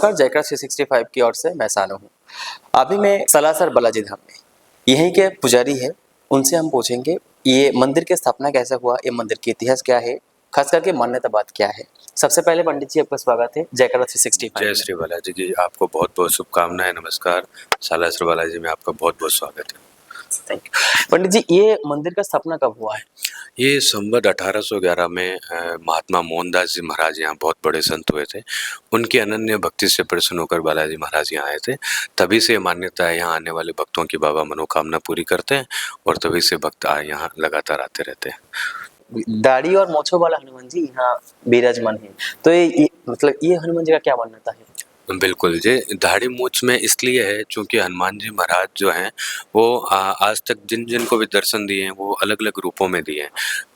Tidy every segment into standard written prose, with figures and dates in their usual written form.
नमस्कार, जयकर 365 की ओर से मैं सानू हूँ। अभी मैं सलासर बालाजी धाम में, यहीं के पुजारी है, उनसे हम पूछेंगे ये मंदिर की स्थापना कैसे हुआ, ये मंदिर की इतिहास क्या है, खास करके मान्यता बात क्या है। सबसे पहले पंडित जी आपका स्वागत है जयकर 365 जय में। श्री बालाजी जी, आपको बहुत बहुत शुभकामनाएं। नमस्कार। सालासर बालाजी में आपका बहुत बहुत स्वागत है। Thank you. पंडित जी, ये मंदिर का स्थापना कब हुआ है? ये संवत 1811 में महात्मा मोहनदास जी महाराज यहाँ बहुत बड़े संत हुए थे। उनकी अनन्य भक्ति से प्रसन्न होकर बालाजी महाराज यहाँ आए थे। तभी से मान्यता है यहाँ आने वाले भक्तों की बाबा मनोकामना पूरी करते हैं और तभी से भक्त यहाँ लगातार आते रहते हैं। दाढ़ी और मूंछों वाला हनुमान जी यहाँ विराजमान है, तो मतलब ये हनुमान जी का क्या मान्यता है? बिल्कुल जी, दाढ़ी मूंछ में इसलिए है क्योंकि हनुमान जी महाराज जो हैं वो आज तक जिन जिन को भी दर्शन दिए हैं वो अलग अलग रूपों में दिए हैं।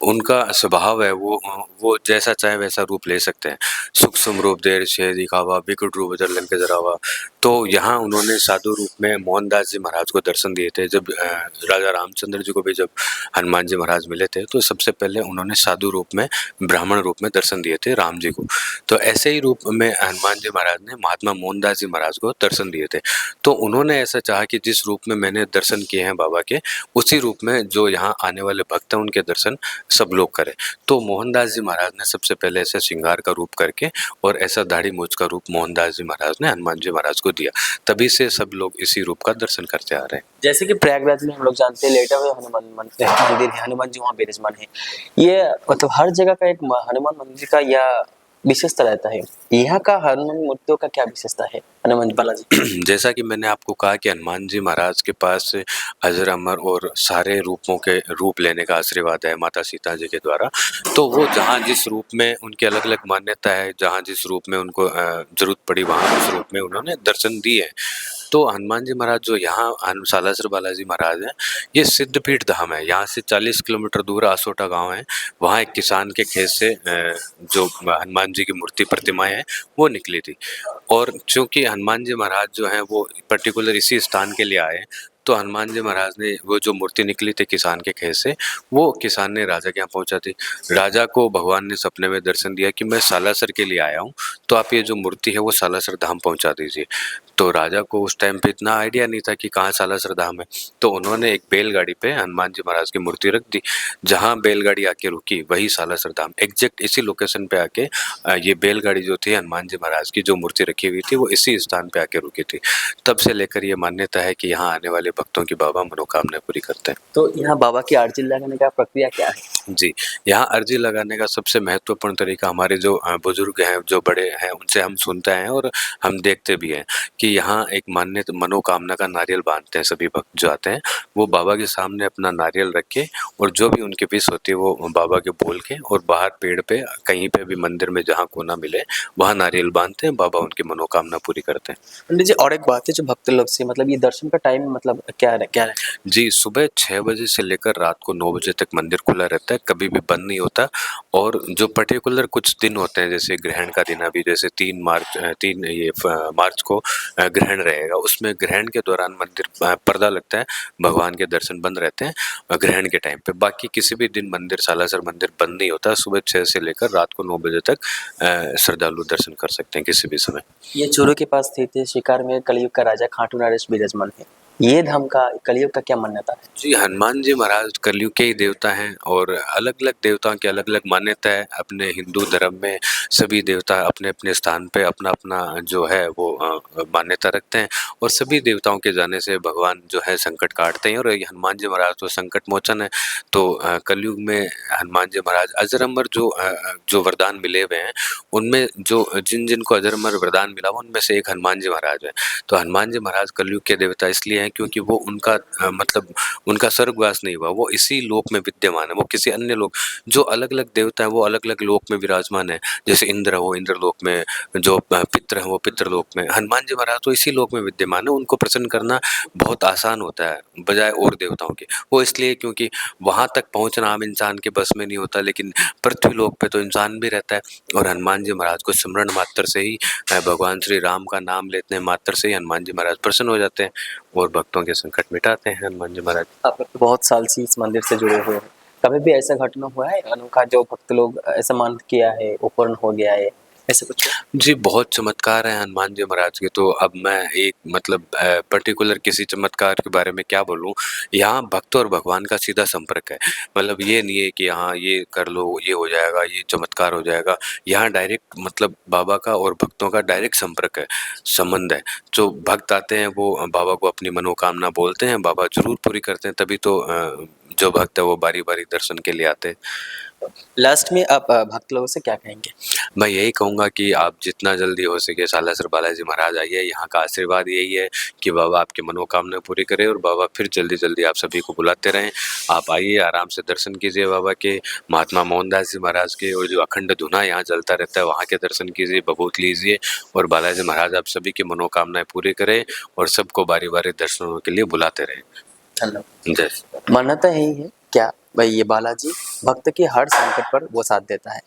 उनका स्वभाव है वो जैसा चाहे वैसा रूप ले सकते हैं। सूक्ष्म रूप देर से दिखावा, विकट रूप बदल लंके जरावा। तो यहाँ उन्होंने साधु रूप में मोहनदास जी महाराज को दर्शन दिए थे। जब राजा रामचंद्र जी को भी जब हनुमान जी महाराज मिले थे तो सबसे पहले उन्होंने साधु रूप में, ब्राह्मण रूप में दर्शन दिए थे राम जी को। तो ऐसे ही रूप में हनुमान जी महाराज ने महात्मा मोहनदास जी महाराज को दर्शन दिए थे। तो उन्होंने ऐसा चाहा कि जिस रूप में मैंने दर्शन किए हैं बाबा के, उसी रूप में जो यहाँ आने वाले भक्त हैं उनके दर्शन सब लोग करें। तो मोहनदास जी महाराज ने सबसे पहले ऐसे श्रृंगार का रूप करके और ऐसा दाढ़ी मूंछ का रूप मोहनदास जी महाराज ने हनुमान जी महाराज को दिया। तभी से सब लोग इसी रूप का दर्शन करते आ रहे हैं। जैसे कि प्रयागराज में हम लोग जानते हैं लेटा हुए हनुमान मंदिर है, हनुमान जी वहाँ विराजमान है। ये मतलब हर जगह का एक हनुमान मंदिर का यह विशेषता रहता है। यहाँ का हनुमान मूर्तियों का क्या विशेषता है हनुमान बालाजी? जैसा कि मैंने आपको कहा कि हनुमान जी महाराज के पास अजर अमर और सारे रूपों के रूप लेने का आशीर्वाद है माता सीता जी के द्वारा। तो वो जहाँ जिस रूप में उनकी अलग अलग मान्यता है, जहाँ जिस रूप में उनको जरूरत पड़ी वहाँ उस रूप में उन्होंने दर्शन दिए हैं। तो हनुमान जी महाराज जो यहाँ सालासर बालाजी महाराज हैं, ये सिद्धपीठ धाम है। यहाँ से 40 किलोमीटर दूर आसोटा गांव है। वहाँ एक किसान के खेत से जो हनुमान जी की मूर्ति प्रतिमाएं हैं वो निकली थी। और चूंकि हनुमान जी महाराज जो हैं वो पर्टिकुलर इसी स्थान के लिए आए, तो हनुमान जी महाराज ने वो जो मूर्ति निकली थी किसान के खेत से, वो किसान ने राजा के यहाँ पहुंचा दी। राजा को भगवान ने सपने में दर्शन दिया कि मैं सालासर के लिए आया हूँ, तो आप ये जो मूर्ति है वो सालासर धाम पहुंचा दीजिए। तो राजा को उस टाइम पे इतना आइडिया नहीं था कि कहाँ सालासर धाम है। तो उन्होंने एक बैलगाड़ी पे हनुमान जी महाराज की मूर्ति रख दी। जहाँ बैलगाड़ी आके रुकी वही सालासर धाम, एग्जैक्ट इसी लोकेशन पे आके ये बैलगाड़ी जो थी हनुमान जी महाराज की जो मूर्ति रखी हुई थी वो इसी स्थान पे आके रुकी थी। तब से लेकर ये मान्यता है कि यहाँ आने वाले भक्तों की बाबा मनोकामना पूरी करते हैं। तो यहाँ बाबा की अर्जी लगाने का प्रक्रिया क्या है? जी, यहाँ अर्जी लगाने का सबसे महत्वपूर्ण तरीका हमारे जो बुजुर्ग हैं, जो बड़े हैं, उनसे हम सुनते हैं और हम देखते भी हैं कि यहाँ एक मान्यता मनोकामना का नारियल बांधते हैं। सभी भक्त जो आते हैं वो बाबा के सामने अपना नारियल रख के और जो भी उनकी विश होती है वो बाबा के बोल के और बाहर पेड़ पे कहीं पे भी मंदिर में जहाँ कोना मिले वहाँ नारियल बांधते हैं। बाबा उनकी मनोकामना पूरी करते हैं। पंडित जी, और एक बात है जो भक्त लोग से मतलब ये दर्शन का टाइम मतलब क्या है? जी, सुबह 6 बजे से लेकर रात को 9 बजे तक मंदिर खुला रहता है, कभी भी बंद नहीं होता। और जो पर्टिकुलर कुछ दिन होते हैं, जैसे ग्रहण का दिन, अभी जैसे 3 मार्च को ग्रहण रहेगा, उसमें ग्रहण के दौरान मंदिर पर्दा लगता है, भगवान के दर्शन बंद रहते हैं ग्रहण के टाइम पे। बाकी किसी भी दिन मंदिर, सालासर मंदिर बंद नहीं होता। सुबह 6 से लेकर रात को 9 बजे तक श्रद्धालु दर्शन कर सकते हैं किसी भी समय। ये चूरू के पास स्थित है, शिकार में कलयुग का राजा खाटू नरेश विराजमान है। ये धाम का कलयुग का क्या मान्यता है? जी, हनुमान जी महाराज कलयुग के ही देवता हैं और अलग-अलग देवताओं की अलग-अलग मान्यता है। अपने हिंदू धर्म में सभी देवता अपने-अपने स्थान पे अपना-अपना जो है वो मान्यता रखते हैं और सभी देवताओं के जाने से भगवान जो है संकट काटते हैं और ये हनुमान जी महाराज तो संकट मोचन है। तो कलयुग में हनुमान जी महाराज अजर अमर जो वरदान मिले हुए हैं, उनमें जो जिन को अजर अमर वरदान मिला हुआ उनमें से एक हनुमान जी महाराज है। तो हनुमान जी महाराज कलयुग के देवता इसलिए हैं क्योंकि वो मतलब उनका स्वर्गवास नहीं हुआ, वो इसी लोक में विद्यमान है। वो किसी अन्य लोक, जो अलग-अलग देवता हैं वो अलग-अलग लोक में विराजमान है। जैसे इंद्र हो इंद्रलोक में, जो पितृ हैं वो पितृलोक में। हनुमान जी महाराज तो इसी लोक में विद्यमान है। उनको प्रसन्न करना बहुत आसान होता है बजाय और देवताओं के। वो इसलिए क्योंकि वहाँ तक पहुँचना आम इंसान के बस में नहीं होता, लेकिन पृथ्वी लोक पे तो इंसान भी रहता है और हनुमान जी महाराज को स्मरण मात्र से ही भगवान श्री राम का नाम लेते मात्र से ही हनुमान जी महाराज प्रसन्न हो जाते हैं और भक्तों के संकट मिटाते हैं हनुमान जी महाराज। आप लोग तो बहुत साल से इस मंदिर से जुड़े हुए हैं, कभी भी ऐसा घटना हुआ है अनोखा जो भक्त लोग ऐसा मान किया है वो पूर्ण हो गया है, ऐसा कुछ? जी, बहुत चमत्कार हैं हनुमान जी महाराज के, तो अब मैं एक मतलब पर्टिकुलर किसी चमत्कार के बारे में क्या बोलूँ। यहाँ भक्त और भगवान का सीधा संपर्क है। मतलब ये नहीं है कि हाँ, ये कर लो, ये हो जाएगा, ये चमत्कार हो जाएगा। यहाँ डायरेक्ट मतलब बाबा का और भक्तों का डायरेक्ट संपर्क है, संबंध है। जो भक्त आते हैं वो बाबा को अपनी मनोकामना बोलते हैं, बाबा ज़रूर पूरी करते हैं, तभी तो जो भक्त है वो बारी-बारी दर्शन के लिए आते हैं। लास्ट में आप भक्त लोगों से क्या कहेंगे? मैं यही कहूँगा कि आप जितना जल्दी हो सके सालासर बालाजी महाराज आइए। यहाँ का आशीर्वाद यही है कि बाबा आपकी मनोकामना पूरी करें और बाबा फिर जल्दी-जल्दी आप सभी को बुलाते रहें। आप आइए, आराम से दर्शन कीजिए बाबा के, महात्मा मोहनदास जी महाराज के, और जो अखंड धुना यहाँ चलता रहता है वहाँ के दर्शन कीजिए, बभूत लीजिए, और बालाजी महाराज आप सभी की मनोकामनाएँ पूरी करें और सबको बारी-बारी दर्शनों के लिए बुलाते रहें। धन्यवाद। जय मान्यता यही है क्या भाई, ये बालाजी भक्त के हर संकट पर वो साथ देता है।